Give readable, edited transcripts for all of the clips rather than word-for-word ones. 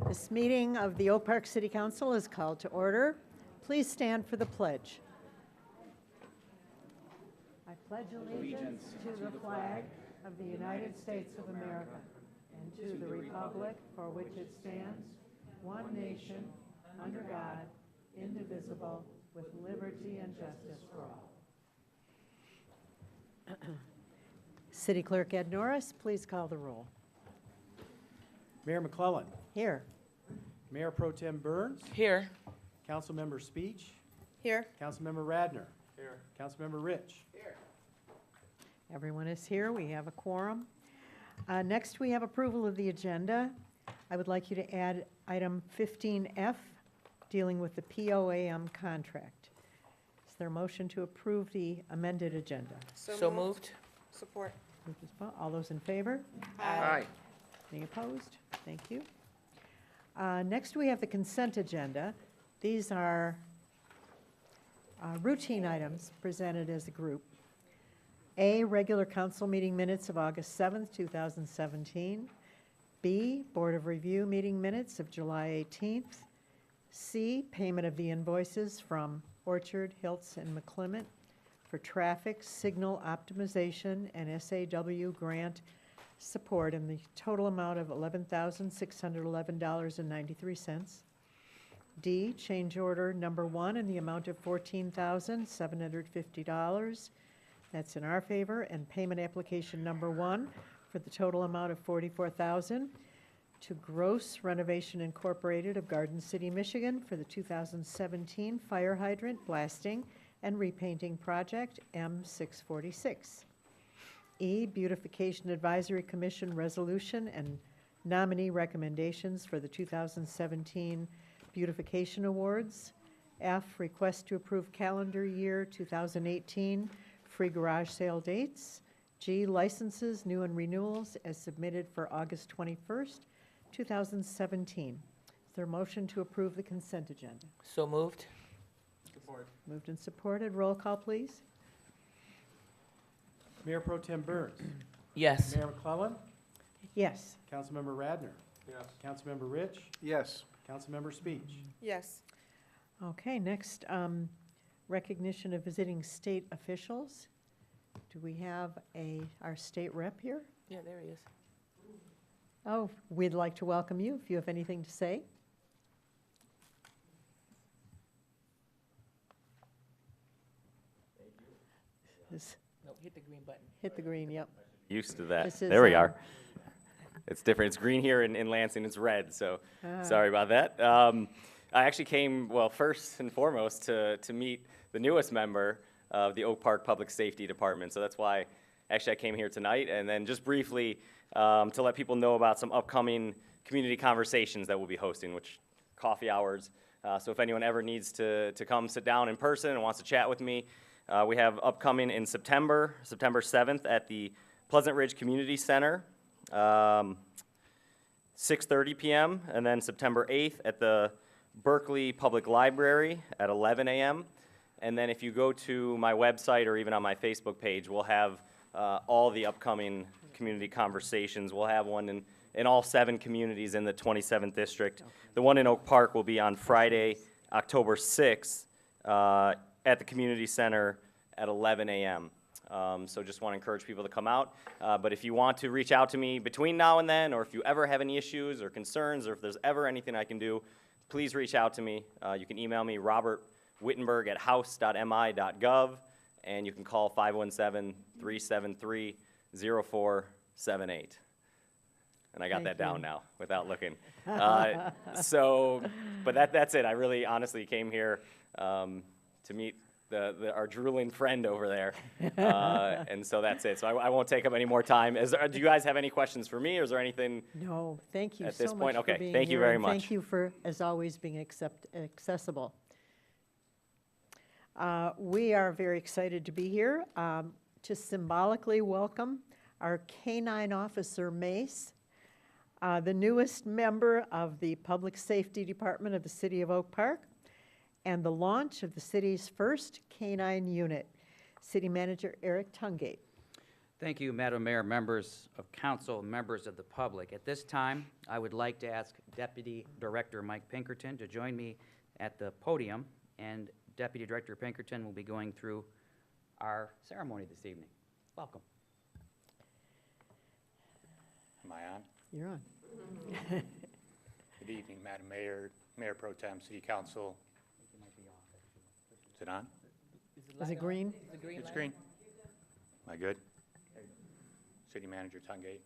This meeting of the Oak Park City Council is called to order. Please stand for the pledge. I pledge allegiance to the flag of the United States of America and to the republic for which it stands, one nation, under God, indivisible, with liberty and justice for all. City Clerk Ed Norris, please call the roll. Mayor McClellan. Here. Mayor Pro Tem Burns. Here. Councilmember Speech. Here. Councilmember Radner. Here. Councilmember Rich. Here. Everyone is here. We have a quorum. Next, we have approval of the agenda. I would like you to add item 15F, dealing with the POAM contract. Is there a motion to approve the amended agenda? So moved. Support. Moved as well. All those in favor? Aye. Any opposed? Thank you. Next, we have the consent agenda. These are routine items presented as a group. A, regular council meeting minutes of August 7th, 2017. B, Board of Review meeting minutes of July 18th. C, payment of the invoices from Orchard, Hiltz, and McClement for traffic signal optimization and SAW grant support in the total amount of $11,611.93. D, change order number 1 in the amount of $14,750. That's in our favor. And payment application number 1 for the total amount of $44,000 to Gross Renovation Incorporated of Garden City, Michigan for the 2017 fire hydrant blasting and repainting project M646. E, Beautification Advisory Commission resolution and nominee recommendations for the 2017 Beautification Awards. F, request to approve calendar year 2018 free garage sale dates. G, licenses, new and renewals as submitted for August 21st, 2017. Is there a motion to approve the consent agenda? So moved. Support. Moved and supported. Roll call, please. Mayor Pro Tem Burns. Yes. Mayor McClellan. Yes. Councilmember Radner. Yes. Councilmember Rich. Yes. Councilmember Speech. Yes. Okay, next, recognition of visiting state officials. Do we have our state rep here? Yeah, there he is. Oh, we'd like to welcome you if you have anything to say. This- No, hit the green button. Hit the green, yep. Used to that. This is, There we are. It's different. It's green here in Lansing. It's red, so sorry about that. I actually came, well, first and foremost to meet the newest member of the Oak Park Public Safety Department. So that's why actually I came here tonight. And then just briefly to let people know about some upcoming community conversations that we'll be hosting, which coffee hours. So if anyone ever needs to come sit down in person and wants to chat with me, we have upcoming in September 7th at the Pleasant Ridge Community Center, 6:30 p.m., and then September 8th at the Berkeley Public Library at 11 a.m. And then if you go to my website or even on my Facebook page, we'll have all the upcoming community conversations. We'll have one in all 7 communities in the 27th district. The one in Oak Park will be on Friday, October 6th, at the community center at 11 a.m. So just want to encourage people to come out. But if you want to reach out to me between now and then, or if you ever have any issues or concerns, or if there's ever anything I can do, please reach out to me. You can email me, robertwittenberg@house.mi.gov, and you can call 517-373-0478. And I got that down now without looking. But that's it. I really honestly came here to meet our drooling friend over there. And so that's it. So I won't take up any more time. Do you guys have any questions for me, or is there anything? No, thank you At so this point, much okay, for being thank you here, very and much. Thank you for, as always, being accessible. We are very excited to be here to symbolically welcome our K-9 officer, Mace, the newest member of the Public Safety Department of the City of Oak Park, and the launch of the city's first K-9 unit. City Manager Eric Tungate. Thank you, Madam Mayor, members of council, members of the public. At this time, I would like to ask Deputy Director Mike Pinkerton to join me at the podium, and Deputy Director Pinkerton will be going through our ceremony this evening. Welcome. Am I on? You're on. Good evening, Madam Mayor, Mayor Pro Tem, City Council. Is it on? Is it green? Is the green It's light? green. Am I good? City Manager Tungate.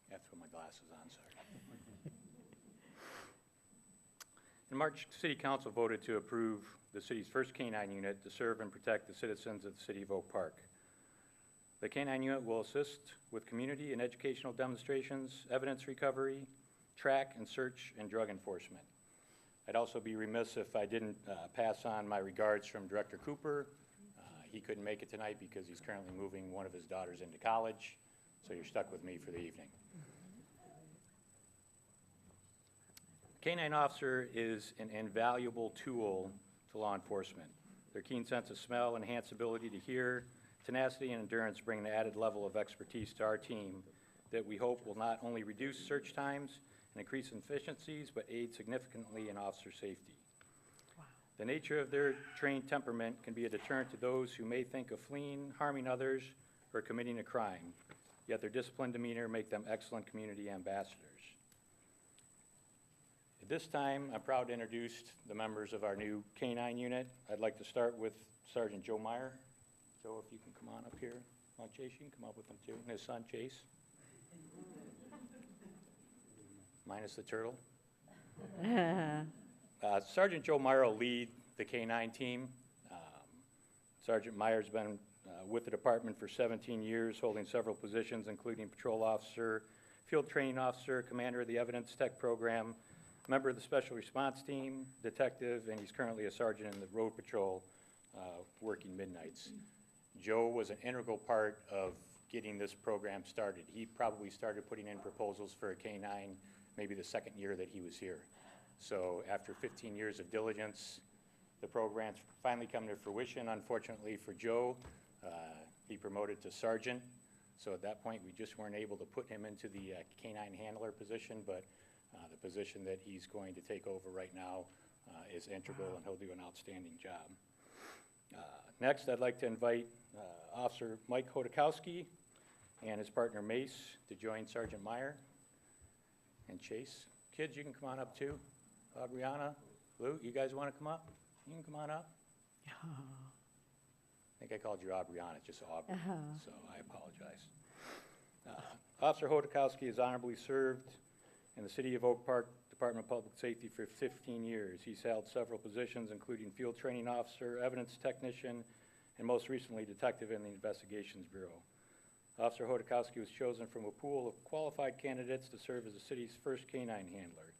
I have to put my glasses on, sorry. In March, City Council voted to approve the city's first K-9 unit to serve and protect the citizens of the City of Oak Park. The K-9 unit will assist with community and educational demonstrations, evidence recovery, track and search, and drug enforcement. I'd also be remiss if I didn't pass on my regards from Director Cooper. He couldn't make it tonight because he's currently moving one of his daughters into college, so you're stuck with me for the evening. K-9 officer is an invaluable tool to law enforcement. Their keen sense of smell, enhanced ability to hear, tenacity and endurance bring an added level of expertise to our team that we hope will not only reduce search times and increase efficiencies, but aid significantly in officer safety. The nature of their trained temperament can be a deterrent to those who may think of fleeing, harming others, or committing a crime, yet their disciplined demeanor make them excellent community ambassadors. At this time, I'm proud to introduce the members of our new K-9 unit. I'd like to start with Sergeant Joe Meyer. Joe, if you can come on up here. Come on, Chase, you can come up with him too. And his son, Chase. Minus the turtle. Sergeant Joe Meyer will lead the K-9 team. Sergeant Meyer's been with the department for 17 years, holding several positions, including patrol officer, field training officer, commander of the evidence tech program, member of the special response team, detective, and he's currently a sergeant in the road patrol, working midnights. Joe was an integral part of getting this program started. He probably started putting in proposals for a K-9 maybe the second year that he was here. So after 15 years of diligence, the program's finally come to fruition. Unfortunately for Joe, he promoted to sergeant. So at that point, we just weren't able to put him into the K-9 handler position, but the position that he's going to take over right now is integral, and he'll do an outstanding job. Next, I'd like to invite Officer Mike Hodakowski and his partner Mace to join Sergeant Meyer and Chase. Kids, you can come on up too. Adriana, Lou, you guys want to come up? You can come on up. I think I called you Adriana, it's just Aubrey, so I apologize. Officer Hodakowski has honorably served in the City of Oak Park Department of Public Safety for 15 years. He's held several positions, including field training officer, evidence technician, and most recently, detective in the Investigations Bureau. Officer Hodakowski was chosen from a pool of qualified candidates to serve as the city's first K-9 handler.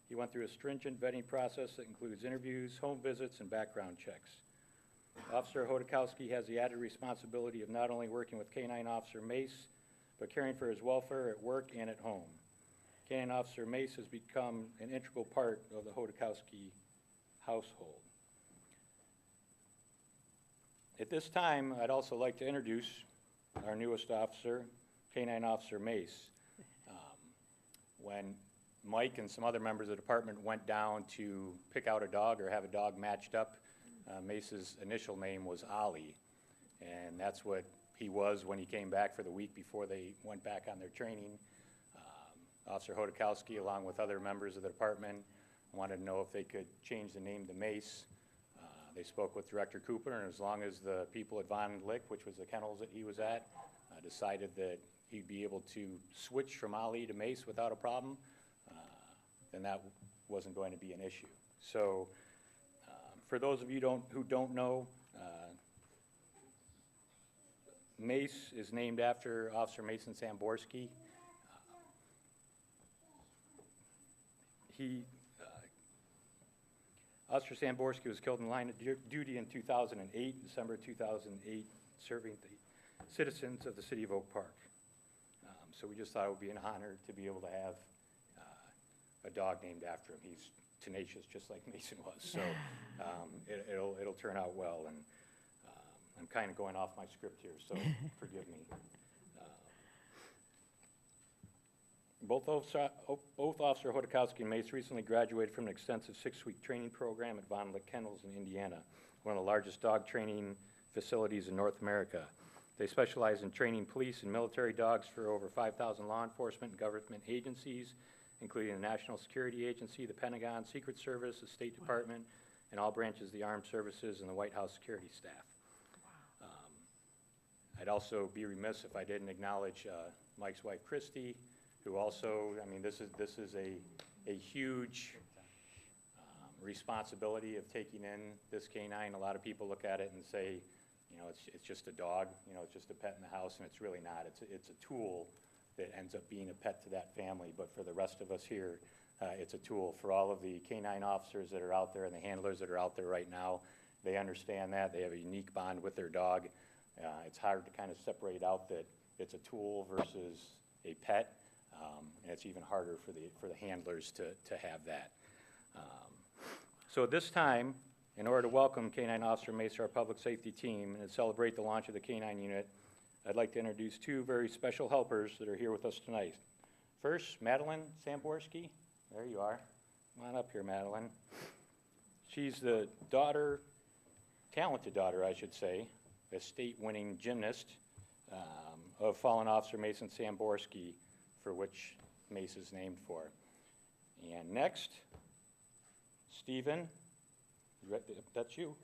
He went through a stringent vetting process that includes interviews, home visits, and background checks. Officer Hodakowski has the added responsibility of not only working with K-9 Officer Mace, but caring for his welfare at work and at home. K-9 Officer Mace has become an integral part of the Hodakowski household. At this time, I'd also like to introduce our newest officer, K-9 Officer Mace. When Mike and some other members of the department went down to pick out a dog or have a dog matched up, Mace's initial name was Ollie, and that's what he was when he came back for the week before they went back on their training. Officer Hodakowski, along with other members of the department, wanted to know if they could change the name to Mace. They spoke with Director Cooper, and as long as the people at Von Lick, which was the kennels that he was at, decided that he'd be able to switch from Ollie to Mace without a problem, then that wasn't going to be an issue. So for those of you who don't know, Mace is named after Officer Mason Samborski. Officer Samborski was killed in line of duty in 2008, December 2008, serving the citizens of the City of Oak Park. So we just thought it would be an honor to be able to have a dog named after him. He's tenacious, just like Mason was. So it'll turn out well. And I'm kind of going off my script here, so forgive me. Both Officer Hodakowski and Mace recently graduated from an extensive 6-week training program at Von Lick Kennels in Indiana, one of the largest dog training facilities in North America. They specialize in training police and military dogs for over 5,000 law enforcement and government agencies, including the National Security Agency, the Pentagon, Secret Service, the State Department, and all branches of the armed services and the White House security staff. I'd also be remiss if I didn't acknowledge Mike's wife, Christy, who also, I mean, this is a huge responsibility of taking in this canine. A lot of people look at it and say, you know, it's just a dog, you know, it's just a pet in the house, and it's really not. It's a tool that ends up being a pet to that family, but for the rest of us here, it's a tool. For all of the canine officers that are out there and the handlers that are out there right now, they understand that. They have a unique bond with their dog. It's hard to kind of separate out that it's a tool versus a pet. And it's even harder for the handlers to have that. So at this time, in order to welcome K-9 Officer Mace to our public safety team and to celebrate the launch of the K-9 unit, I'd like to introduce 2 very special helpers that are here with us tonight. First, Madeline Sam. There you are. Come on up here, Madeline. She's the daughter, talented daughter, I should say, a state-winning gymnast of fallen Officer Mason Samborski, for which Mace is named for. And next, Stephen, that's you.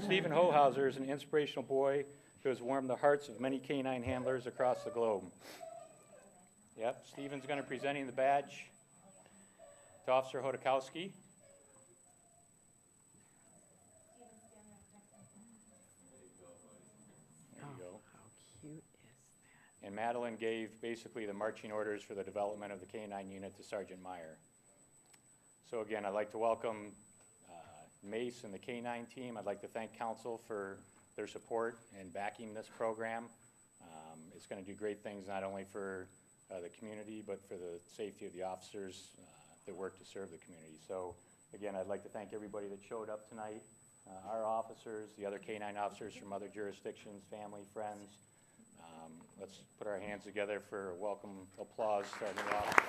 Stephen Hohauser is an inspirational boy who has warmed the hearts of many canine handlers across the globe. Yep, Stephen's going to be presenting the badge to Officer Hodakowski. There you go. How cute is And Madeline gave basically the marching orders for the development of the K-9 unit to Sergeant Meyer. So again, I'd like to welcome Mace and the K-9 team. I'd like to thank council for their support and backing this program. It's going to do great things not only for the community, but for the safety of the officers that work to serve the community. So again, I'd like to thank everybody that showed up tonight, our officers, the other K-9 officers from other jurisdictions, family, friends. Let's put our hands together for a welcome applause to our new officers.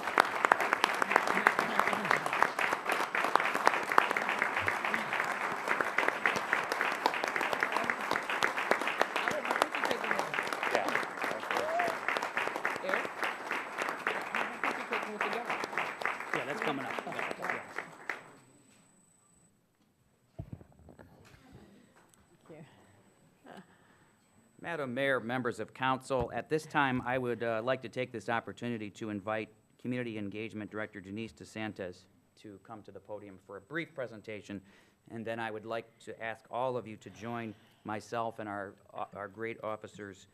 Yeah. Eric? Yeah, that's coming up. that? Madam Mayor, members of council, at this time, I would like to take this opportunity to invite Community Engagement Director Denise DeSantis to come to the podium for a brief presentation, and then I would like to ask all of you to join myself and our great officers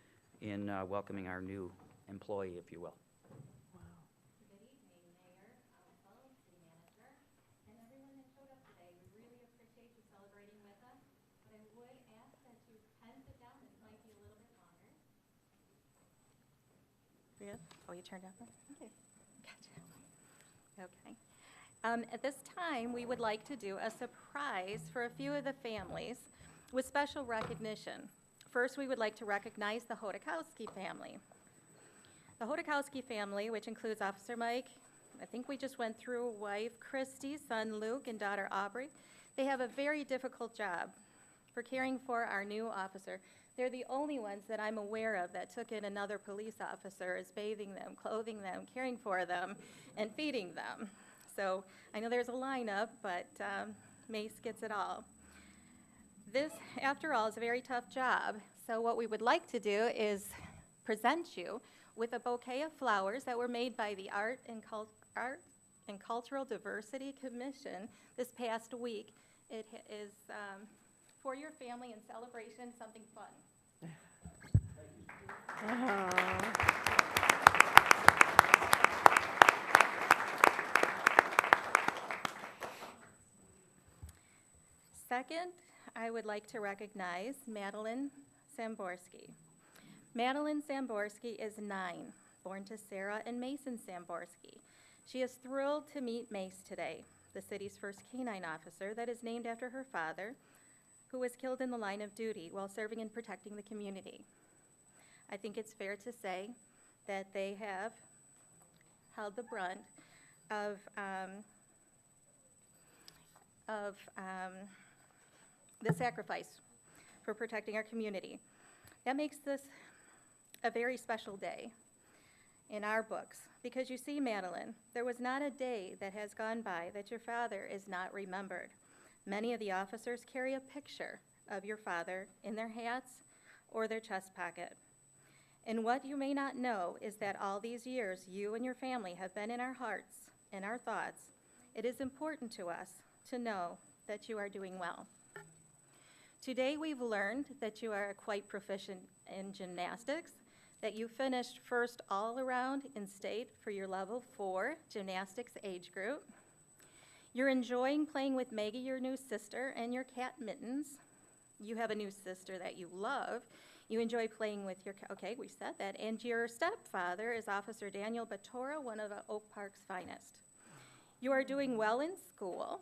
in welcoming our new employee, if you will. Good evening, Mayor, Council, City Manager, and everyone that showed up today. We really appreciate you celebrating with us, but I would ask that you can sit down. This might be a little bit longer. Good? Oh, you turned off? Okay. Gotcha. Okay. At this time, we would like to do a surprise for a few of the families with special recognition. First, we would like to recognize the Hodakowski family. The Hodakowski family, which includes Officer Mike, I think we just went through, wife Christy, son Luke, and daughter Aubrey. They have a very difficult job for caring for our new officer. They're the only ones that I'm aware of that took in another police officer, is bathing them, clothing them, caring for them, and feeding them. So I know there's a lineup, but Mace gets it all. This, after all, is a very tough job. So what we would like to do is present you with a bouquet of flowers that were made by the Art and Cultural Diversity Commission this past week. It is for your family in celebration, something fun. Second, I would like to recognize Madeline Samborski. Madeline Samborski is 9, born to Sarah and Mason Samborski. She is thrilled to meet Mace today, the city's first canine officer that is named after her father, who was killed in the line of duty while serving and protecting the community. I think it's fair to say that they have held the brunt of the sacrifice for protecting our community. That makes this a very special day in our books, because you see, Madeline, there was not a day that has gone by that your father is not remembered. Many of the officers carry a picture of your father in their hats or their chest pocket. And what you may not know is that all these years you and your family have been in our hearts and our thoughts. It is important to us to know that you are doing well. Today we've learned that you are quite proficient in gymnastics, that you finished first all around in state for your level 4 gymnastics age group. You're enjoying playing with Maggie, your new sister, and your cat Mittens. You have a new sister that you love. You enjoy playing with your cat. Okay, we said that. And your stepfather is Officer Daniel Batora, one of Oak Park's finest. You are doing well in school.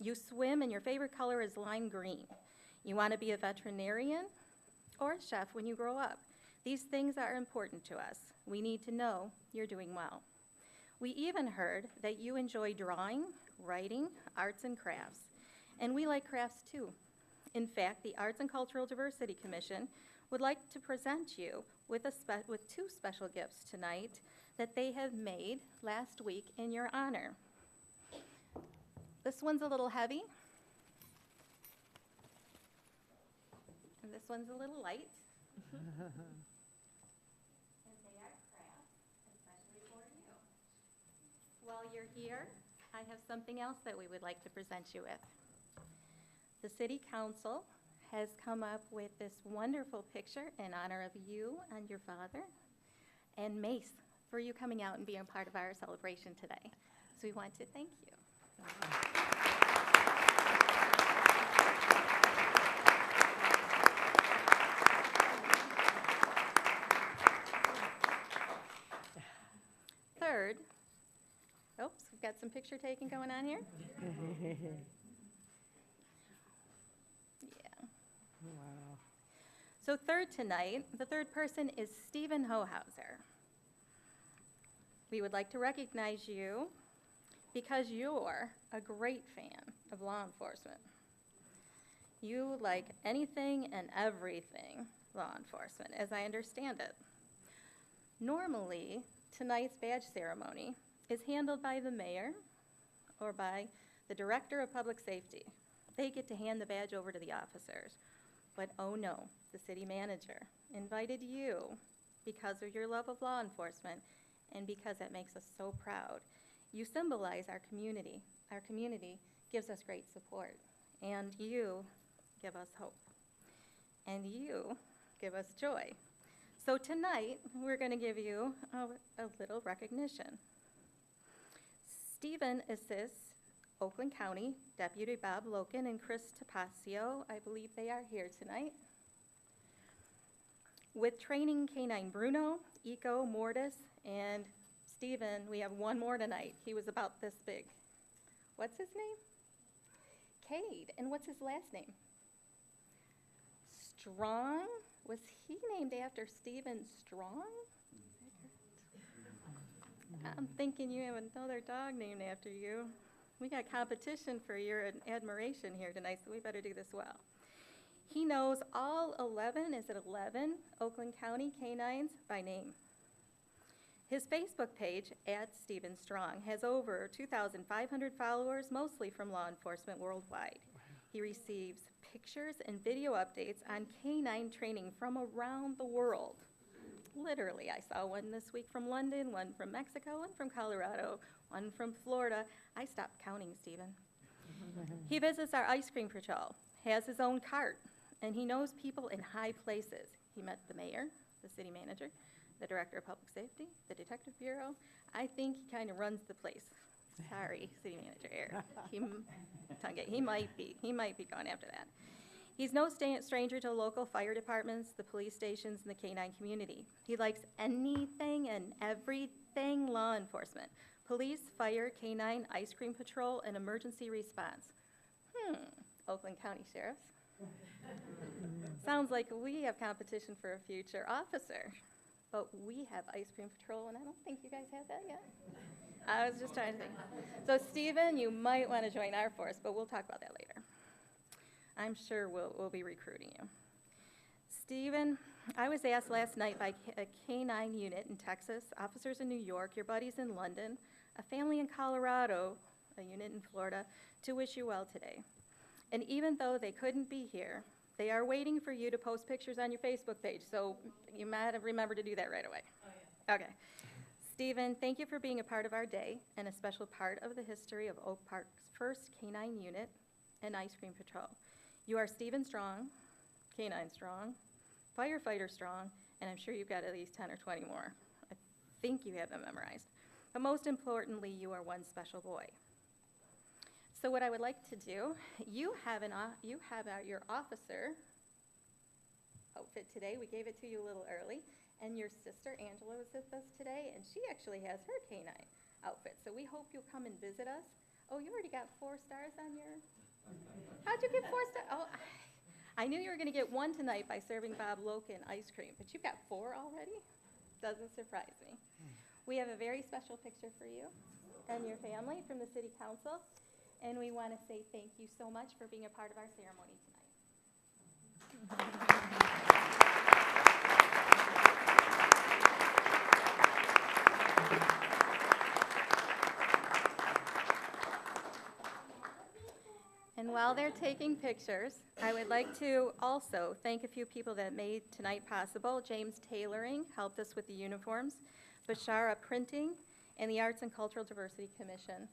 You swim, and your favorite color is lime green. You want to be a veterinarian or a chef when you grow up. These things are important to us. We need to know you're doing well. We even heard that you enjoy drawing, writing, arts, and crafts. And we like crafts too. In fact, the Arts and Cultural Diversity Commission would like to present you with two special gifts tonight that they have made last week in your honor. This one's a little heavy. And this one's a little light. And they are crafts, especially for you. While you're here, I have something else that we would like to present you with. The City Council has come up with this wonderful picture in honor of you and your father, and Mace for you coming out and being a part of our celebration today. So we want to thank you. Third, oops, we've got some picture taking going on here. Yeah. Wow. So third tonight, the third person is Stephen Hohauser. We would like to recognize you because you're a great fan of law enforcement. You like anything and everything law enforcement, as I understand it. Normally, tonight's badge ceremony is handled by the mayor or by the director of public safety. They get to hand the badge over to the officers. But oh no, the city manager invited you because of your love of law enforcement and because it makes us so proud. You symbolize our community. Our community gives us great support, and you give us hope, and you give us joy. So tonight, we're going to give you a little recognition. Stephen assists Oakland County Deputy Bob Loken and Chris Tapasio. I believe they are here tonight. With training K-9 Bruno, Eco, Mortis, and Stephen, we have one more tonight. He was about this big. What's his name? Cade. And what's his last name? Strong? Was he named after Stephen Strong? I'm thinking you have another dog named after you. We got competition for your admiration here tonight, so we better do this well. He knows all 11 Oakland County K-9s by name. His Facebook page, @StephenStrong, has over 2,500 followers, mostly from law enforcement worldwide. He receives pictures and video updates on K-9 training from around the world. Literally, I saw one this week from London, one from Mexico, one from Colorado, one from Florida. I stopped counting, Stephen. He visits our ice cream patrol, has his own cart, and he knows people in high places. He met the mayor, the city manager, the director of public safety, the detective bureau. I think he kind of runs the place. Sorry, city manager Eric. He might be gone after that. He's no stranger to local fire departments, the police stations, and the K-9 community. He likes anything and everything law enforcement. Police, fire, K-9, ice cream patrol, and emergency response. Oakland County Sheriffs. Sounds like we have competition for a future officer, but we have ice cream patrol, and I don't think you guys have that yet. I was just trying to think. So Stephen, you might want to join our force, but we'll talk about that later. I'm sure we'll be recruiting you. Stephen, I was asked last night by a K-9 unit in Texas, officers in New York, your buddies in London, a family in Colorado, a unit in Florida, to wish you well today. And even though they couldn't be here, they are waiting for you to post pictures on your Facebook page, so you might have remembered to do that right away. Oh, yeah. Okay. Stephen, thank you for being a part of our day and a special part of the history of Oak Park's first K-9 unit and ice cream patrol. You are Stephen Strong, K-9 Strong, firefighter strong, and I'm sure you've got at least 10 or 20 more. I think you have them memorized. But most importantly, you are one special boy. So what I would like to do, you have your officer outfit today. We gave it to you a little early. And your sister Angela was with us today, and she actually has her K-9 outfit. So we hope you'll come and visit us. Oh, you already got 4 stars on your... How'd you get 4 stars? Oh, I knew you were going to get 1 tonight by serving Bob Loken ice cream, but you've got 4 already? Doesn't surprise me. We have a very special picture for you and your family from the City Council, and we want to say thank you so much for being a part of our ceremony tonight. And while they're taking pictures, I would like to also thank a few people that made tonight possible. James Tailoring helped us with the uniforms, Bashara Printing, and the Arts and Cultural Diversity Commission.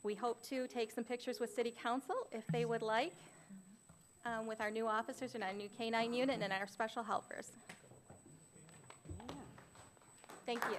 We hope to take some pictures with City Council if they would like, with our new officers and our new K-9 unit and our special helpers. Thank you.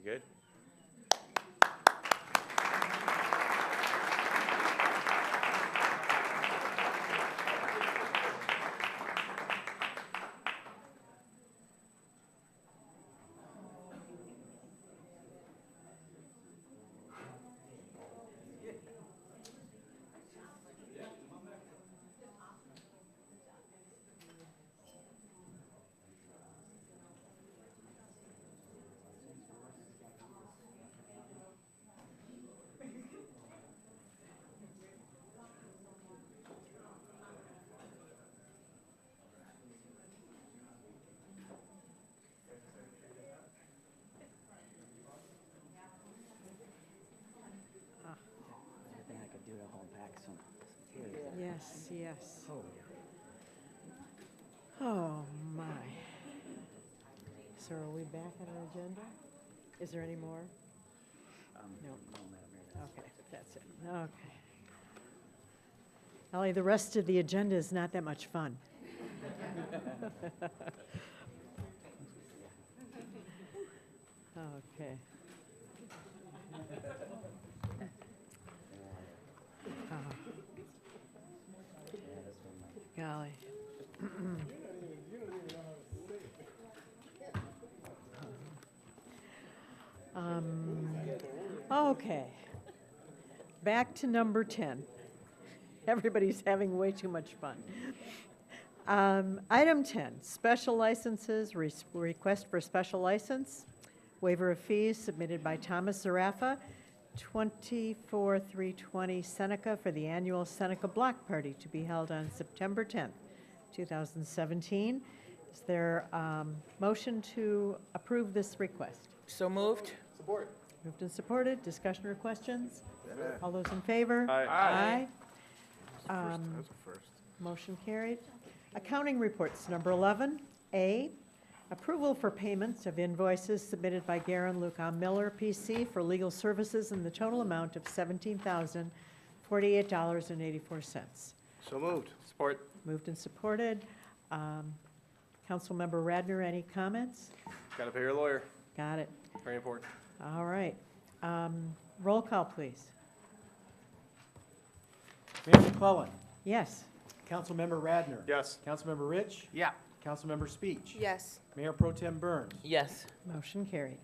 Very good. I think I could do to hold back some tears. Yes, yes. Oh, my. So are we back on our agenda? Is there any more? No. Madam Mayor. Okay, that's it. Okay. Ellie, the rest of the agenda is not that much fun. Okay. Golly. Okay. Back to number 10. Everybody's having way too much fun. Item 10, special licenses, request for special license, waiver of fees submitted by Thomas Zarafa, 24/320 Seneca for the annual Seneca Block Party to be held on September 10th, 2017. Is there motion to approve this request? So moved? Support. Moved and supported. Discussion or questions? All those in favor? Aye. Aye. Motion carried. Accounting reports, number 11. A, approval for payments of invoices submitted by Garen Luca Miller, P.C. for legal services in the total amount of $17,048.84. So moved. Support. Moved and supported. Councilmember Radner, any comments? Got to pay your lawyer. Got it. Very important. All right. Roll call, please. Mayor McClellan. Yes. Councilmember Radner. Yes. Councilmember Rich. Yeah. Councilmember Speech. Yes. Mayor Pro Tem Burns. Yes. Motion carried.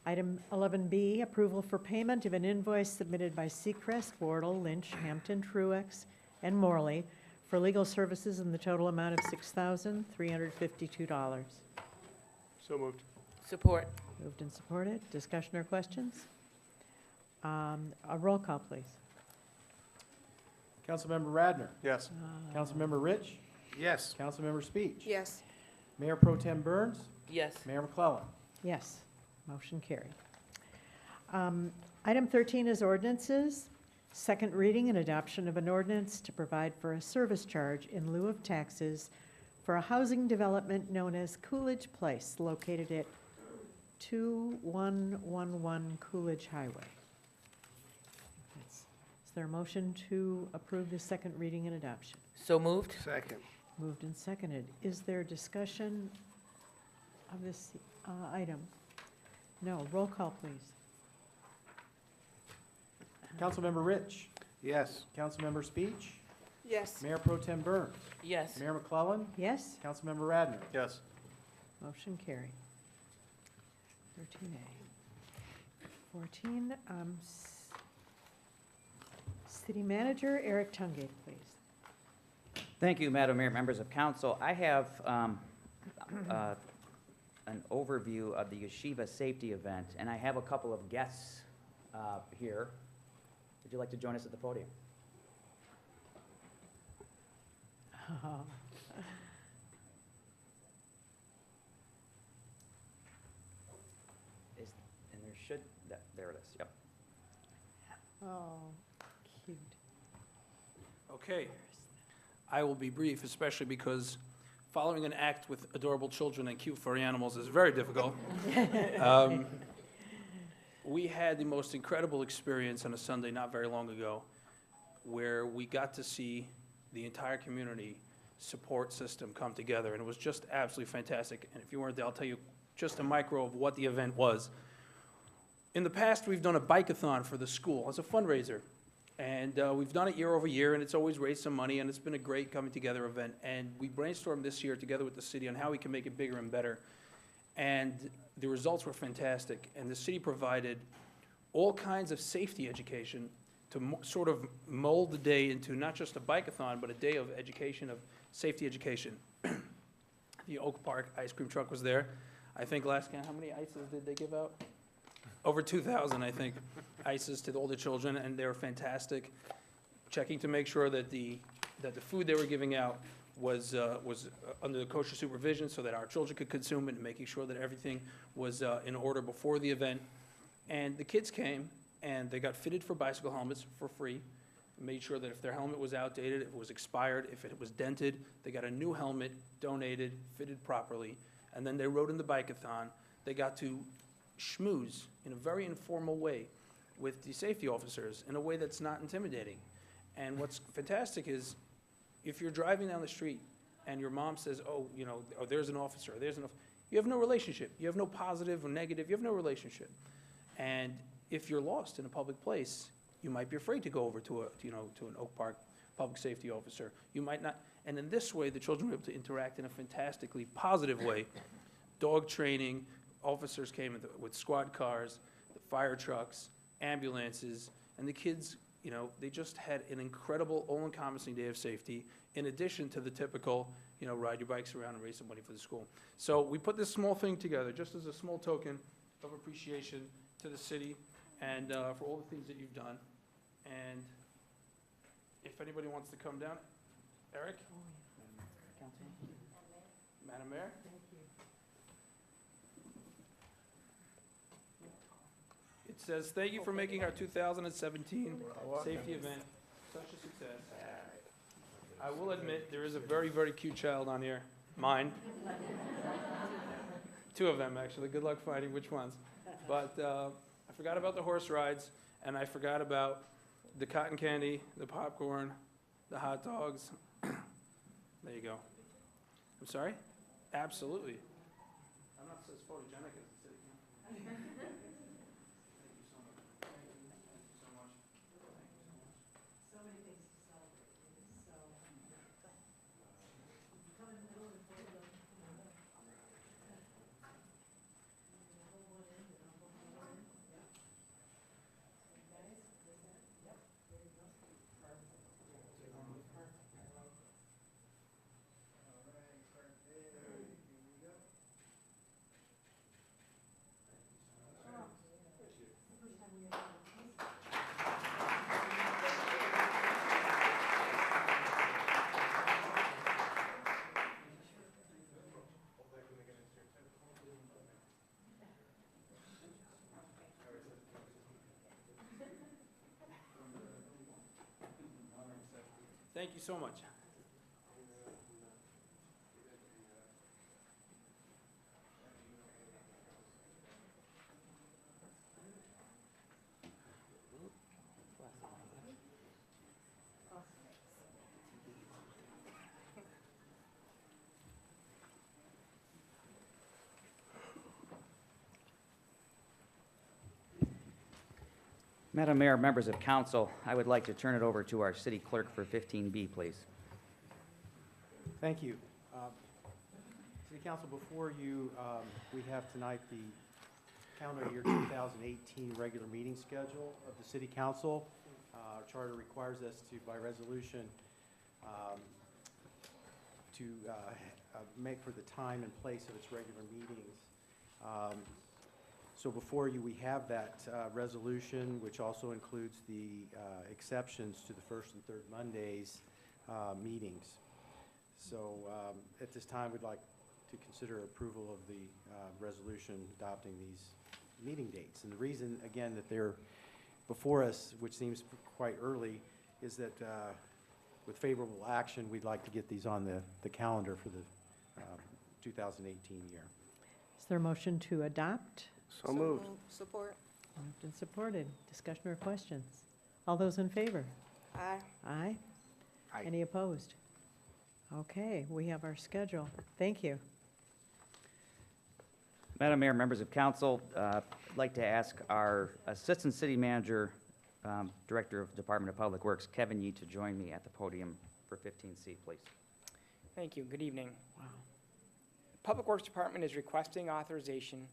Item 11B, approval for payment of an invoice submitted by Seacrest, Wardle, Lynch, Hampton, Truex, and Morley for legal services in the total amount of $6,352. So moved. Support? Moved and supported. Discussion or questions? A roll call, please. Councilmember Radner. Yes. Councilmember Rich. Yes. Councilmember Speech. Yes. Mayor Pro Tem Burns. Yes. Mayor McClellan. Yes. Motion carried. Item 13 is ordinances. Second reading and adoption of an ordinance to provide for a service charge in lieu of taxes for a housing development known as Coolidge Place, located at 2111 Coolidge Highway. Is there a motion to approve the second reading and adoption? So moved? Second. Moved and seconded. Is there discussion of this item? No. Roll call, please. Councilmember Rich. Yes. Councilmember Speech. Yes. Mayor Pro Tem Burns. Yes. Mayor McClellan. Yes? Councilmember Radner. Yes. Motion carried. 13A. 14, City Manager Eric Tungate, please. Thank you, Madam Mayor, members of council. I have an overview of the Yeshiva Safety Event, and I have a couple of guests here. Would you like to join us at the podium? And there should, there it is, yep. Oh, cute. Okay. I will be brief, especially because following an act with adorable children and cute furry animals is very difficult. We had the most incredible experience on a Sunday not very long ago where we got to see the entire community support system come together, and it was just absolutely fantastic. And if you weren't there, I'll tell you just a micro of what the event was. In the past, we've done a bike-a-thon for the school as a fundraiser. And we've done it year over year, and it's always raised some money, and it's been a great coming-together event. And we brainstormed this year together with the city on how we can make it bigger and better. And the results were fantastic. And the city provided all kinds of safety education to sort of mold the day into not just a bike-a-thon, but a day of education, of safety education. The Oak Park ice cream truck was there. I think last count, how many ices did they give out? Over 2,000, I think, ices to all the children, and they were fantastic. Checking to make sure that the food they were giving out was under the kosher supervision so that our children could consume it, and making sure that everything was in order before the event. And the kids came, and they got fitted for bicycle helmets for free. Made sure that if their helmet was outdated, if it was expired, if it was dented, they got a new helmet donated, fitted properly. And then they rode in the bike-a-thon. They got to schmooze in a very informal way with the safety officers in a way that's not intimidating. And what's fantastic is if you're driving down the street and your mom says, oh, you know, oh, there's an officer, you have no relationship. You have no positive or negative. You have no relationship. And if you're lost in a public place, you might be afraid to go over to an Oak Park public safety officer. You might not. And in this way, the children were able to interact in a fantastically positive way. Dog training, officers came with squad cars, the fire trucks, ambulances, and the kids, you know, they just had an incredible, all-encompassing day of safety, in addition to the typical, you know, ride your bikes around and raise some money for the school. So we put this small thing together just as a small token of appreciation to the city and for all the things that you've done. And if anybody wants to come down, Eric? Madam Mayor? It says, thank you for making our 2017 safety event such a success. I will admit, there is a very, very cute child on here, mine. Two of them, actually. Good luck finding which ones. But I forgot about the horse rides, and I forgot about the cotton candy, the popcorn, the hot dogs. There you go. I'm sorry? Absolutely. I'm not as photogenic as the city. Thank you so much. Thank you so much. So many things to celebrate. It is so. Come in the middle and hold them. Hold one end and I'll hold the other end. Yep. Guys, is that? Yep. There you go. Perfect. Perfect. I like it. Thank you so much. Madam Mayor, members of council, I would like to turn it over to our city clerk for 15B, please. Thank you. City Council, before you, we have tonight the calendar year 2018 regular meeting schedule of the City Council. Our charter requires us to, by resolution, to make for the time and place of its regular meetings. So before you, we have that resolution, which also includes the exceptions to the first and third Mondays meetings. So at this time, we'd like to consider approval of the resolution adopting these meeting dates. And the reason, again, that they're before us, which seems quite early, is that with favorable action, we'd like to get these on the calendar for the 2018 year. Is there a motion to adopt? So moved. Support. Moved and supported. Discussion or questions? All those in favor? Aye. Aye? Aye. Any opposed? Okay, we have our schedule. Thank you. Madam Mayor, members of council, I'd like to ask our Assistant City Manager, Director of Department of Public Works, Kevin Yee, to join me at the podium for 15C, please. Thank you. Good evening. Public Works Department is requesting authorization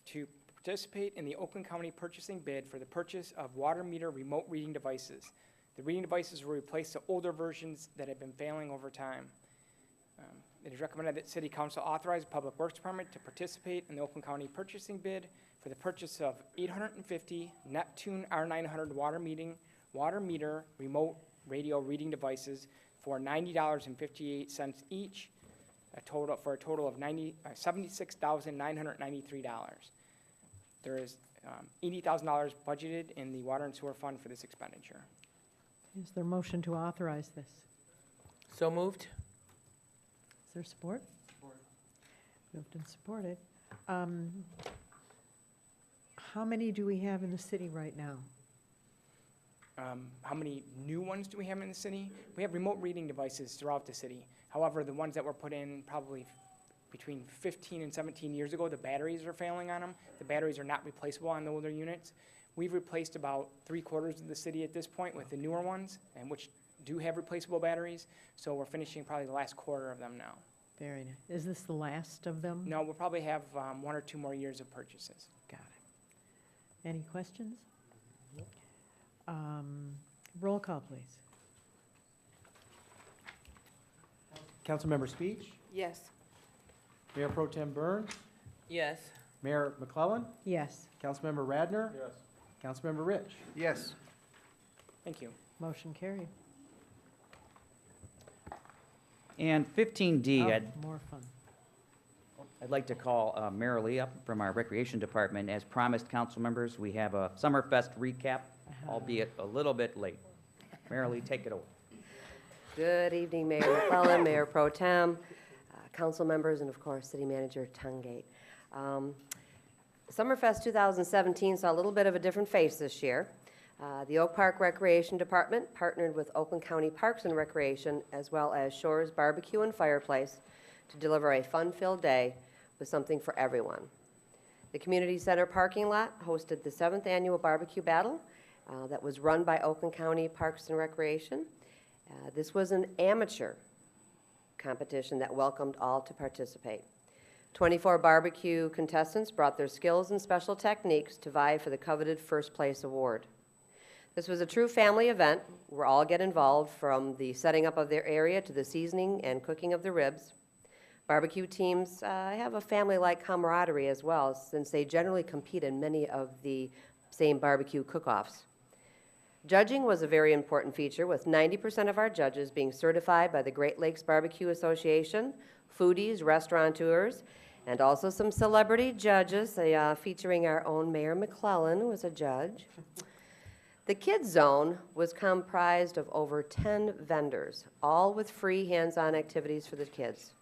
to participate in the Oakland County purchasing bid for the purchase of water meter remote reading devices. The reading devices will replace the older versions that have been failing over time. It is recommended that City Council authorize the Public Works Department to participate in the Oakland County purchasing bid for the purchase of 850 Neptune R900 water meter remote radio reading devices for $90.58 each, for a total of $76,993. There is $80,000 budgeted in the Water and Sewer Fund for this expenditure. Is there a motion to authorize this? So moved. Is there support? Support. Moved and supported. How many do we have in the city right now? How many new ones do we have in the city? We have remote reading devices throughout the city. However, the ones that were put in probably between 15 and 17 years ago, the batteries are failing on them. The batteries are not replaceable on the older units. We've replaced about 3/4 of the city at this point with the newer ones, and which do have replaceable batteries. So we're finishing probably the last quarter of them now. Very nice. Is this the last of them? No, we'll probably have 1 or 2 more years of purchases. Got it. Any questions? Roll call, please. Councilmember Speech, Yes. Mayor Pro Tem Burns, Yes. Mayor McClellan, Yes. Councilmember Radner. Yes. Councilmember Rich. Yes. Thank you. Motion carried. And 15D, Oh, I'd more fun. like to call Marilee up from our Recreation Department. As promised, council members, we have a Summerfest recap, albeit a little bit late. Marilee, take it away. Good evening, Mayor McClellan, Mayor Pro Tem, council members, and of course, City Manager Tungate. Summerfest 2017 saw a little bit of a different face this year. The Oak Park Recreation Department partnered with Oakland County Parks and Recreation, as well as Shores Barbecue and Fireplace, to deliver a fun-filled day with something for everyone. The Community Center parking lot hosted the 7th Annual Barbecue Battle that was run by Oakland County Parks and Recreation. This was an amateur competition that welcomed all to participate. 24 barbecue contestants brought their skills and special techniques to vie for the coveted first place award. This was a true family event where all get involved, from the setting up of their area to the seasoning and cooking of the ribs. Barbecue teams have a family-like camaraderie as well, since they generally compete in many of the same barbecue cook-offs. Judging was a very important feature, with 90% of our judges being certified by the Great Lakes Barbecue Association, foodies, restaurateurs, and also some celebrity judges, featuring our own Mayor McClellan, who was a judge. The Kids Zone was comprised of over 10 vendors, all with free hands-on activities for the kids.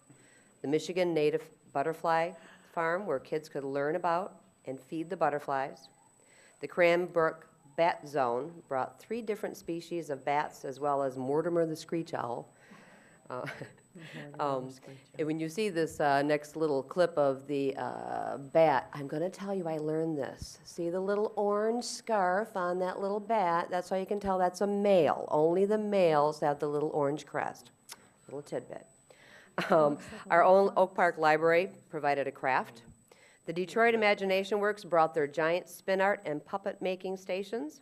The Michigan Native Butterfly Farm, where kids could learn about and feed the butterflies. The Cranbrook Bat Zone brought 3 different species of bats, as well as Mortimer the Screech Owl. And when you see this next little clip of the bat, I'm going to tell you I learned this. See the little orange scarf on that little bat? That's how you can tell that's a male. Only the males have the little orange crest. Little tidbit. Our own Oak Park Library provided a craft. The Detroit Imagination Works brought their giant spin art and puppet making stations.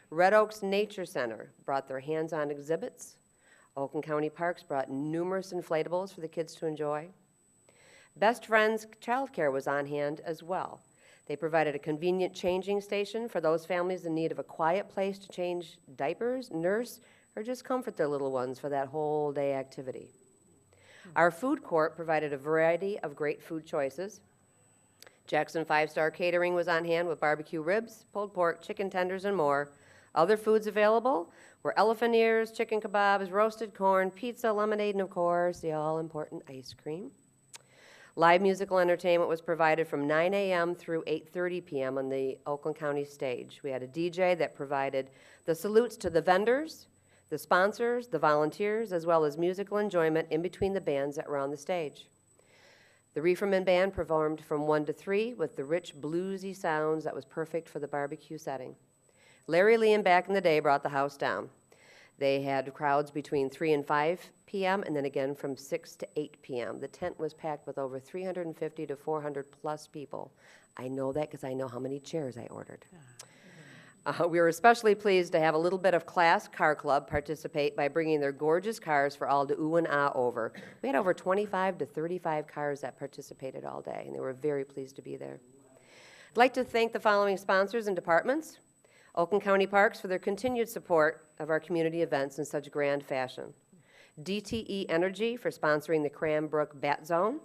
Red Oaks Nature Center brought their hands-on exhibits. Oakland County Parks brought numerous inflatables for the kids to enjoy. Best Friends Childcare was on hand as well. They provided a convenient changing station for those families in need of a quiet place to change diapers, nurse, or just comfort their little ones for that whole day activity. Our food court provided a variety of great food choices. Jackson 5-Star Catering was on hand with barbecue ribs, pulled pork, chicken tenders, and more. Other foods available were elephant ears, chicken kebabs, roasted corn, pizza, lemonade, and of course, the all-important ice cream. Live musical entertainment was provided from 9 a.m. through 8:30 p.m. on the Oakland County stage. We had a DJ that provided the salutes to the vendors, the sponsors, the volunteers, as well as musical enjoyment in between the bands that were on the stage. The Reeferman Band performed from 1 to 3 with the rich bluesy sounds that was perfect for the barbecue setting. Larry Lee and Back in the Day brought the house down. They had crowds between 3 and 5 p.m. and then again from 6 to 8 p.m. The tent was packed with over 350 to 400 plus people. I know that because I know how many chairs I ordered. We were especially pleased to have a little bit of Class Car Club participate by bringing their gorgeous cars for all to ooh and ah over. We had over 25 to 35 cars that participated all day, and they were very pleased to be there. I'd like to thank the following sponsors and departments. Oakland County Parks for their continued support of our community events in such grand fashion. DTE Energy for sponsoring the Cranbrook Bat Zone,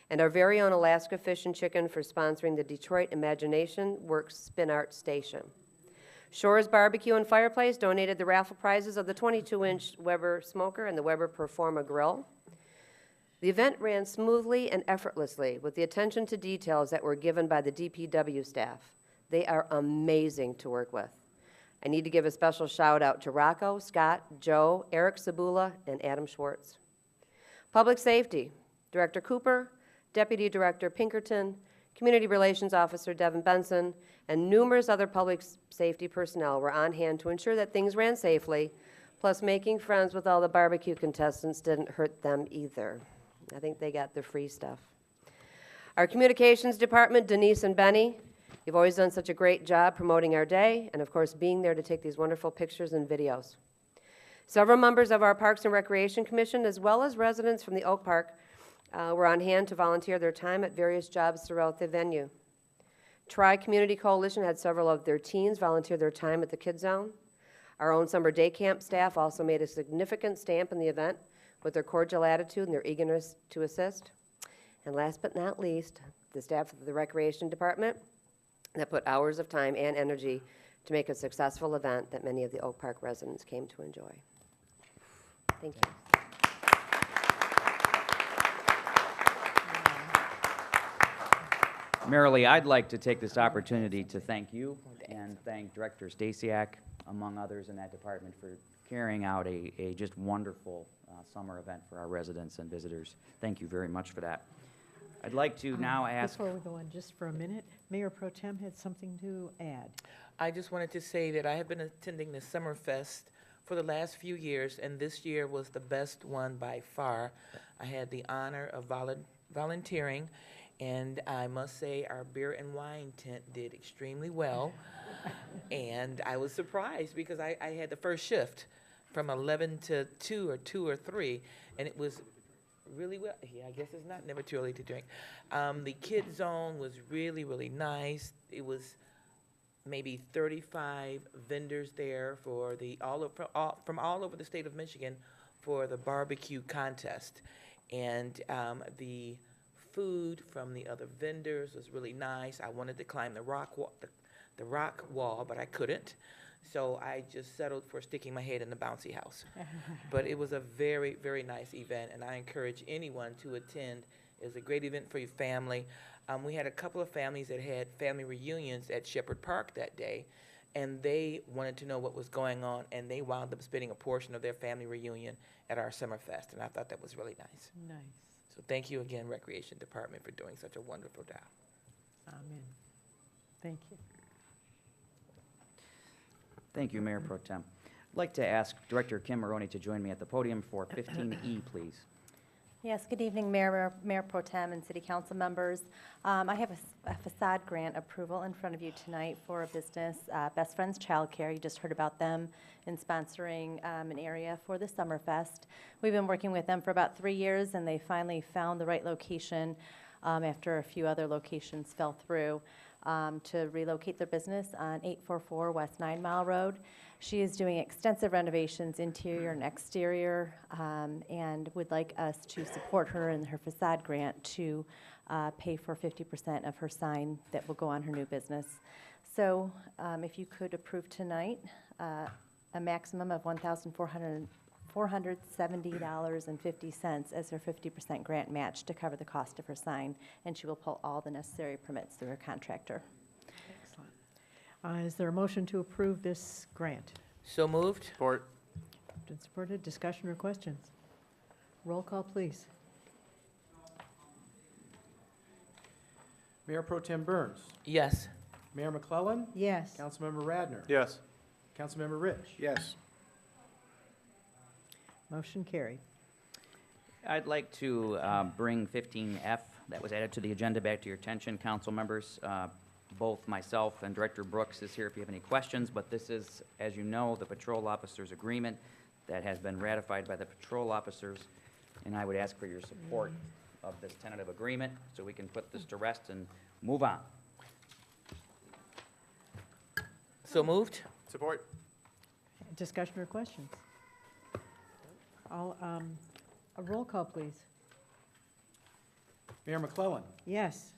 and our very own Alaska Fish and Chicken for sponsoring the Detroit Imagination Works Spin Art Station. Shores Barbecue and Fireplace donated the raffle prizes of the 22-inch Weber smoker and the Weber Performa grill. The event ran smoothly and effortlessly with the attention to details that were given by the DPW staff. They are amazing to work with. I need to give a special shout out to Rocco, Scott, Joe, Eric Sabula, and Adam Schwartz. Public Safety, Director Cooper, Deputy Director Pinkerton, Community Relations Officer Devin Benson, and numerous other public safety personnel were on hand to ensure that things ran safely, plus making friends with all the barbecue contestants didn't hurt them either. I think they got the free stuff. Our communications department, Denise and Benny, you've always done such a great job promoting our day and, of course, being there to take these wonderful pictures and videos. Several members of our Parks and Recreation Commission, as well as residents from the Oak Park, were on hand to volunteer their time at various jobs throughout the venue. Tri-Community Coalition had several of their teens volunteer their time at the Kids Zone. Our own summer day camp staff also made a significant stamp in the event with their cordial attitude and their eagerness to assist. And last but not least, the staff of the Recreation Department that put hours of time and energy to make a successful event that many of the Oak Park residents came to enjoy. Thank you. Marilee, I'd like to take this opportunity to thank you and thank Director Stasiak, among others in that department, for carrying out a just wonderful summer event for our residents and visitors. Thank you very much for that. I'd like to now ask... Before we go on, just for a minute, Mayor Pro Tem had something to add. I just wanted to say that I have been attending the Summerfest for the last few years, and this year was the best one by far. I had the honor of volunteering, and I must say our beer and wine tent did extremely well. And I was surprised because I had the first shift from 11 to 2 or 2 or 3, and it was really well. Yeah, I guess it's never too early to drink. The kids zone was really, really nice. It was maybe 35 vendors there for from all over the state of Michigan for the barbecue contest, and the food from the other vendors was really nice. I wanted to climb the rock wall, but I couldn't. So I just settled for sticking my head in the bouncy house. But it was a very, very nice event, and I encourage anyone to attend. It was a great event for your family. We had a couple of families that had family reunions at Shepherd Park that day, and they wanted to know what was going on, and they wound up spending a portion of their family reunion at our Summerfest, and I thought that was really nice. Nice. So thank you again, Recreation Department, for doing such a wonderful job. Amen. Thank you. Thank you, Mayor Pro Tem. I'd like to ask Director Kim Maroney to join me at the podium for 15E, please. Yes, good evening, Mayor Pro Tem and City Council members. I have a facade grant approval in front of you tonight for a business, Best Friends Childcare. You just heard about them in sponsoring an area for the Summerfest. We've been working with them for about 3 years, and they finally found the right location after a few other locations fell through to relocate their business on 844 West 9 Mile Road. She is doing extensive renovations, interior and exterior, and would like us to support her in her facade grant to pay for 50% of her sign that will go on her new business. So if you could approve tonight, a maximum of $1,470.50 as her 50% grant match to cover the cost of her sign, and she will pull all the necessary permits through her contractor. Excellent. Is there a motion to approve this grant? So moved? Support. Moved and supported. Discussion or questions? Roll call, please. Mayor Pro Tem Burns. Yes. Mayor McClellan. Yes. Councilmember Radner. Yes. Councilmember Rich. Yes. Motion carried. I'd like to bring 15F that was added to the agenda back to your attention, council members. Both myself and Director Brooks is here if you have any questions, but this is, as you know, the patrol officers' agreement that has been ratified by the patrol officers, and I would ask for your support of this tentative agreement so we can put this to rest and move on. So moved? Support. Discussion or questions? A roll call, please. Mayor McClellan. Yes.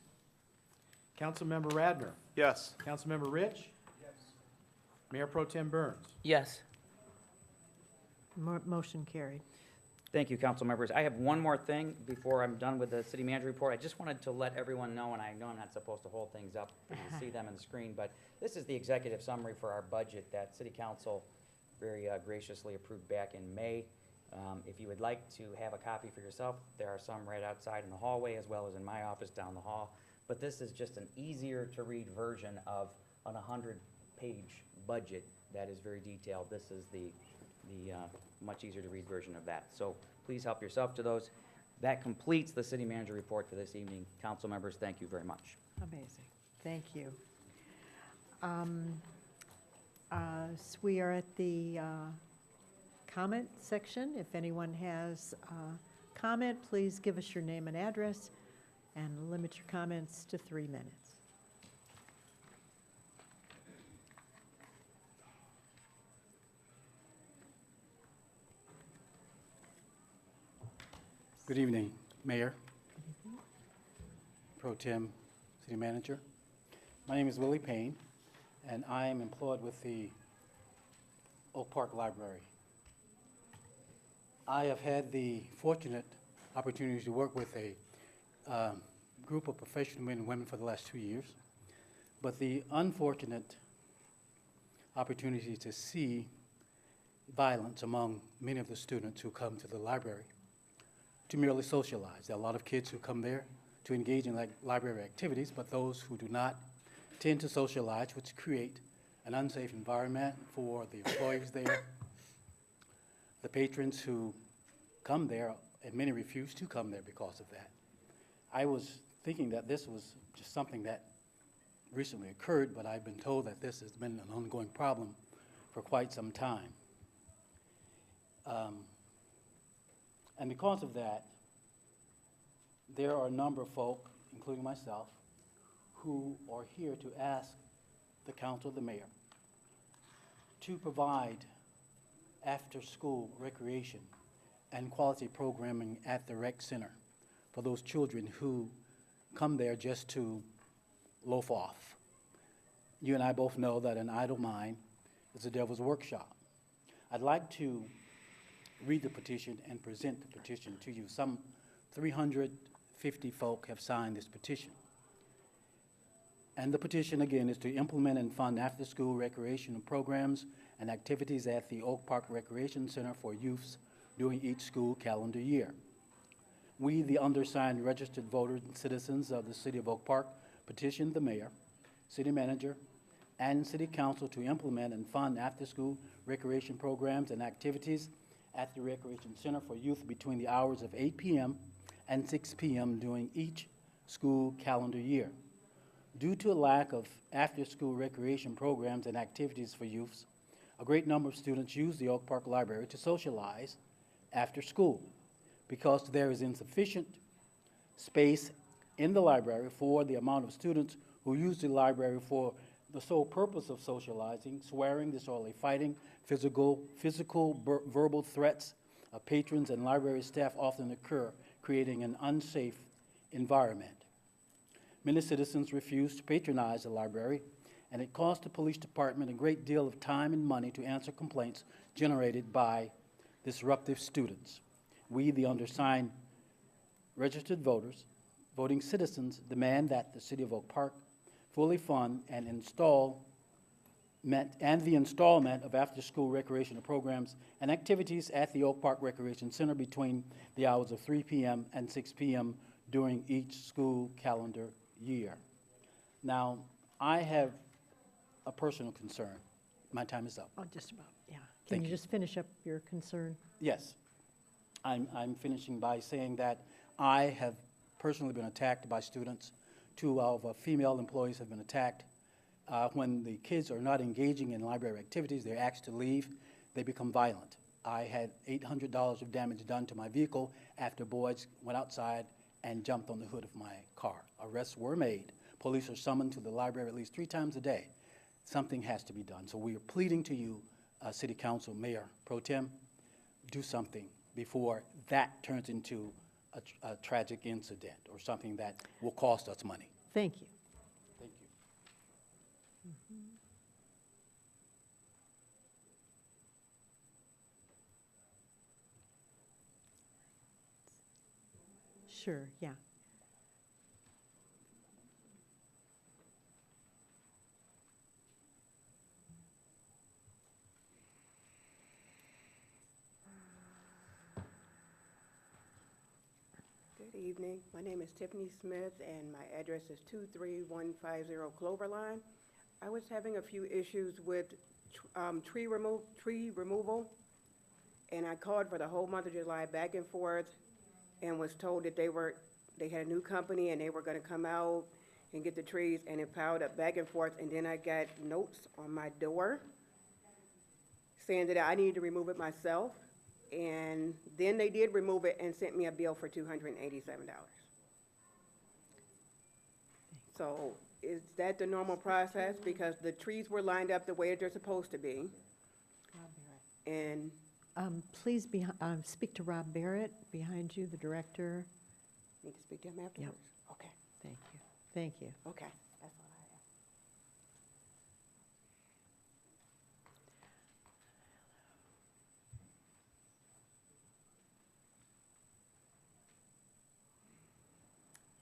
Councilmember Radner. Yes. Councilmember Rich. Yes. Mayor Pro Tem Burns. Yes. Motion carried. Thank you, council members. I have one more thing before I'm done with the city manager report. I just wanted to let everyone know, and I know I'm not supposed to hold things up and see them on the screen, but this is the executive summary for our budget that city council very graciously approved back in May. If you would like to have a copy for yourself, there are some right outside in the hallway as well as in my office down the hall. But this is just an easier to read version of an 100-page budget that is very detailed. This is the much easier to read version of that. So please help yourself to those. That completes the city manager report for this evening. Council members, thank you very much. Amazing. Thank you. So we are at the comment section. If anyone has a comment, please give us your name and address and limit your comments to 3 minutes. Good evening, Mayor, Pro Tem, City Manager. My name is Willie Payne, and I am employed with the Oak Park Library. I have had the fortunate opportunity to work with a group of professional men and women for the last 2 years, but the unfortunate opportunity to see violence among many of the students who come to the library to merely socialize. There are a lot of kids who come there to engage in library activities, but those who do not tend to socialize, which create an unsafe environment for the employees there, the patrons who come there, and many refuse to come there because of that. I was thinking that this was just something that recently occurred, but I've been told that this has been an ongoing problem for quite some time. And because of that, there are a number of folk, including myself, who are here to ask the council, the mayor, to provide after-school recreation and quality programming at the rec center for those children who come there just to loaf off. You and I both know that an idle mind is the devil's workshop. I'd like to read the petition and present the petition to you. Some 350 folk have signed this petition. And the petition, again, is to implement and fund after-school recreational programs and activities at the Oak Park Recreation Center for youths during each school calendar year. We, the undersigned registered voters and citizens of the City of Oak Park, petition the mayor, city manager, and city council to implement and fund after-school recreation programs and activities at the Recreation Center for youth between the hours of 8 p.m. and 6 p.m. during each school calendar year. Due to a lack of after-school recreation programs and activities for youths, a great number of students use the Oak Park Library to socialize after school because there is insufficient space in the library for the amount of students who use the library for the sole purpose of socializing, swearing, disorderly fighting, physical, verbal threats of patrons and library staff often occur, creating an unsafe environment. Many citizens refuse to patronize the library, and it costs the police department a great deal of time and money to answer complaints generated by disruptive students. We, the undersigned registered voters, voting citizens, demand that the City of Oak Park fully fund and the installment of after-school recreational programs and activities at the Oak Park Recreation Center between the hours of 3 p.m. and 6 p.m. during each school calendar year. Now, I have a personal concern. My time is up. Oh, just about, yeah. Thank Can you you. just finish up your concern? Yes. I'm finishing by saying that I have personally been attacked by students. 2 of our female employees have been attacked. When the kids are not engaging in library activities, they're asked to leave, they become violent. I had $800 of damage done to my vehicle after boys went outside and jumped on the hood of my car. Arrests were made. Police are summoned to the library at least 3 times a day. Something has to be done. So we are pleading to you, City Council, Mayor Pro Tem, do something before that turns into a tragic incident or something that will cost us money. Thank you. Thank you. Sure, yeah. Good evening. My name is Tiffany Smith, and my address is 23150 Cloverline. I was having a few issues with tree removal, and I called for the whole month of July back and forth, and was told that they had a new company and they were going to come out and get the trees, and it piled up back and forth. And then I got notes on my door saying that I needed to remove it myself. And then they did remove it and sent me a bill for $287. So is that the normal process? Because the trees were lined up the way they're supposed to be. And Please speak to Rob Barrett behind you, the director. need to speak to him afterwards? Okay, Thank you. Thank you. okay. That's all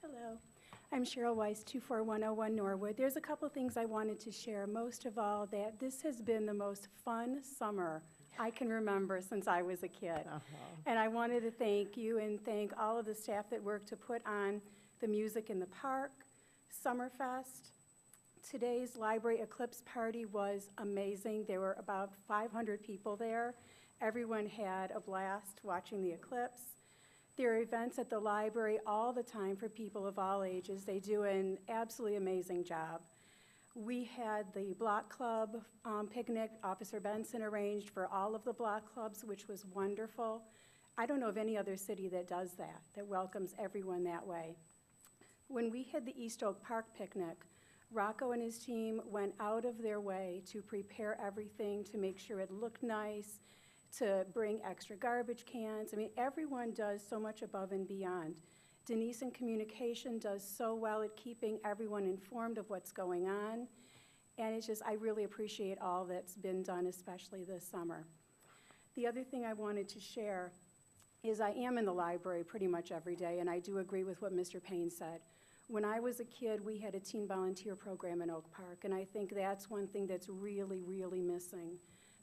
I have. Hello, I'm Cheryl Weiss, 24101 Norwood. There's a couple things I wanted to share. Most of all, that this has been the most fun summer I can remember since I was a kid. And I wanted to thank you and thank all of the staff that worked to put on the music in the park, Summerfest. Today's library eclipse party was amazing. There were about 500 people there. Everyone had a blast watching the eclipse. There are events at the library all the time for people of all ages. They do an absolutely amazing job. We had the block club picnic Officer Benson arranged for all of the block clubs, which was wonderful. I don't know of any other city that does that, that welcomes everyone that way. When we had the East Oak Park picnic, Rocco and his team went out of their way to prepare everything to make sure it looked nice, to bring extra garbage cans. I mean, everyone does so much above and beyond. Denise in communication does so well at keeping everyone informed of what's going on. And it's just, I really appreciate all that's been done, especially this summer. The other thing I wanted to share is I am in the library pretty much every day, and I do agree with what Mr. Payne said. When I was a kid, we had a teen volunteer program in Oak Park, and I think that's one thing that's really, really missing.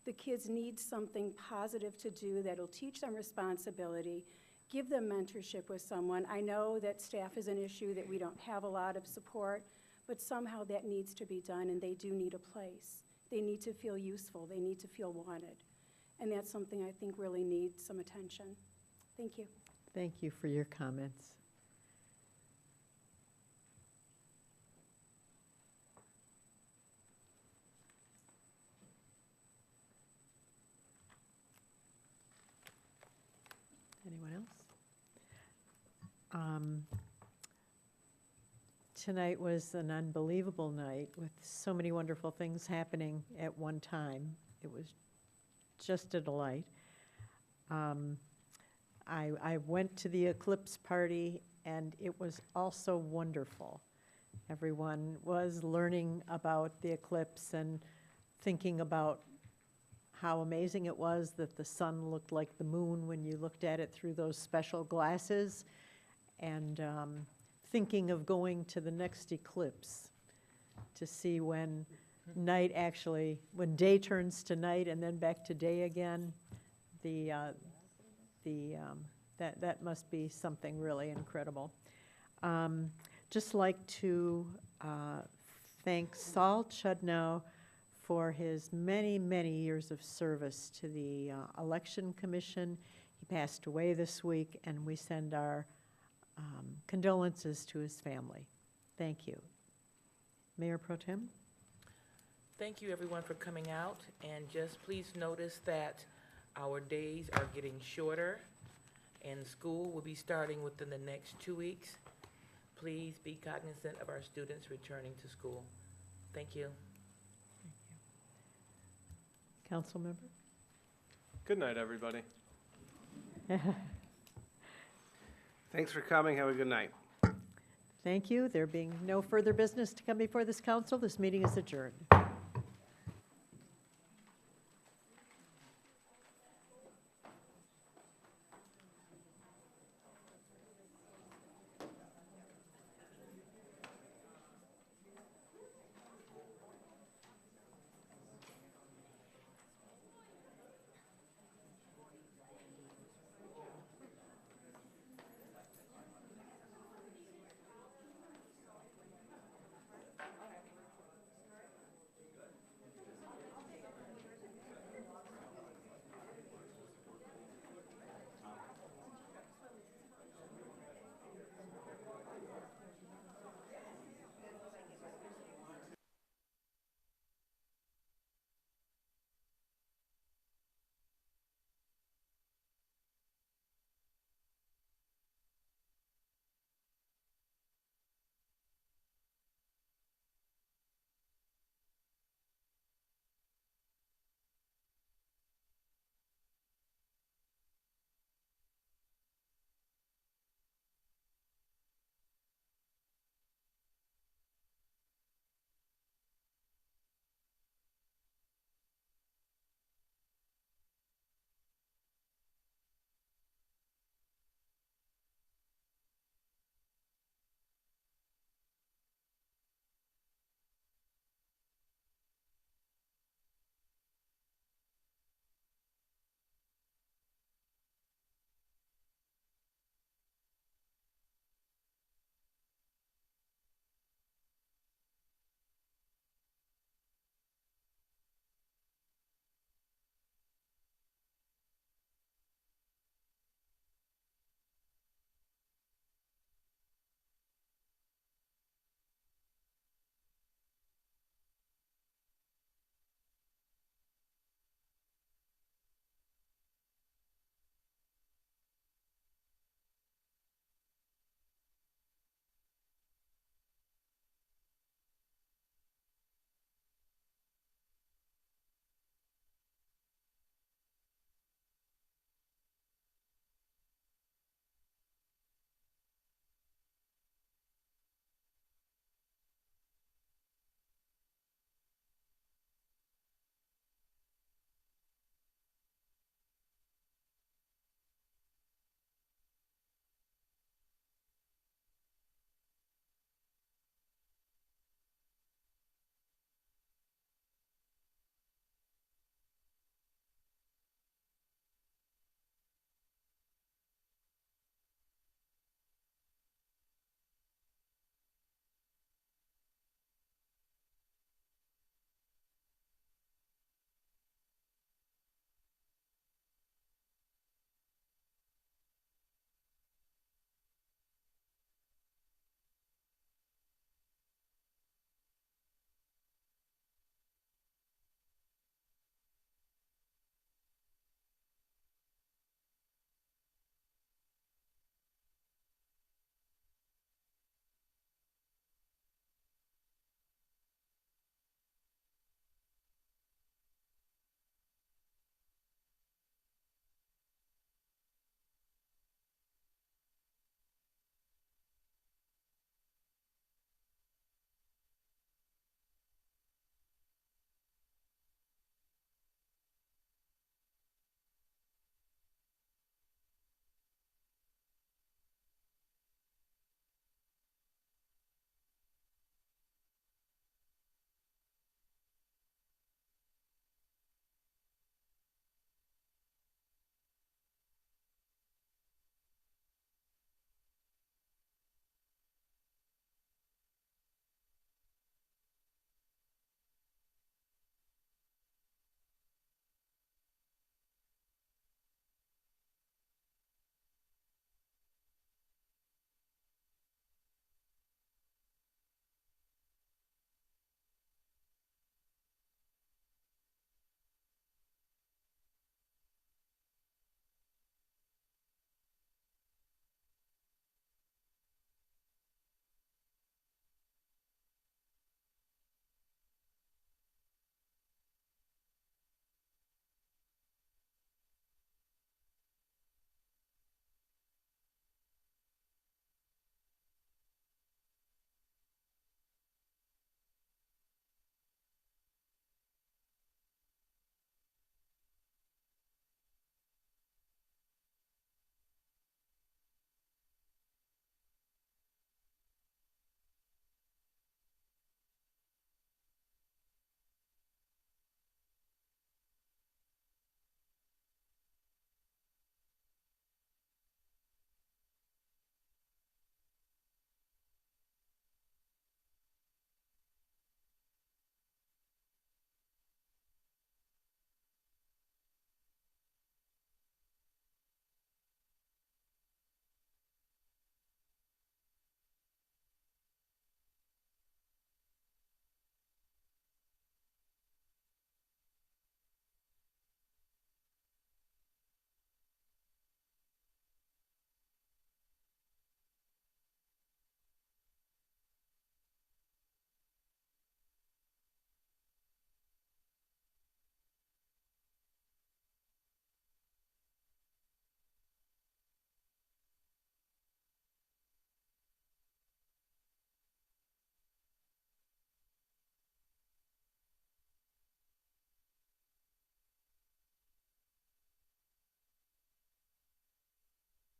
The kids need something positive to do that'll teach them responsibility, give them mentorship with someone. I know that staff is an issue, that we don't have a lot of support, but somehow that needs to be done, and they do need a place. They need to feel useful. They need to feel wanted. And that's something I think really needs some attention. Thank you. Thank you for your comments. Anyone else? Tonight was an unbelievable night with so many wonderful things happening at one time. It was just a delight. I went to the eclipse party, and it was also wonderful. Everyone was learning about the eclipse and thinking about how amazing it was that the sun looked like the moon when you looked at it through those special glasses, and thinking of going to the next eclipse to see when night actually, when day turns to night and then back to day again. That must be something really incredible. Just like to thank Saul Chudnow for his many, many years of service to the Election Commission. He passed away this week, and we send our condolences to his family. Thank you. Mayor Pro Tem? Thank you, everyone, for coming out, and just please notice that our days are getting shorter, and school will be starting within the next 2 weeks. Please be cognizant of our students returning to school. Thank you. Council member? Good night, everybody. Thanks for coming. Have a good night. Thank you. There being no further business to come before this council, this meeting is adjourned.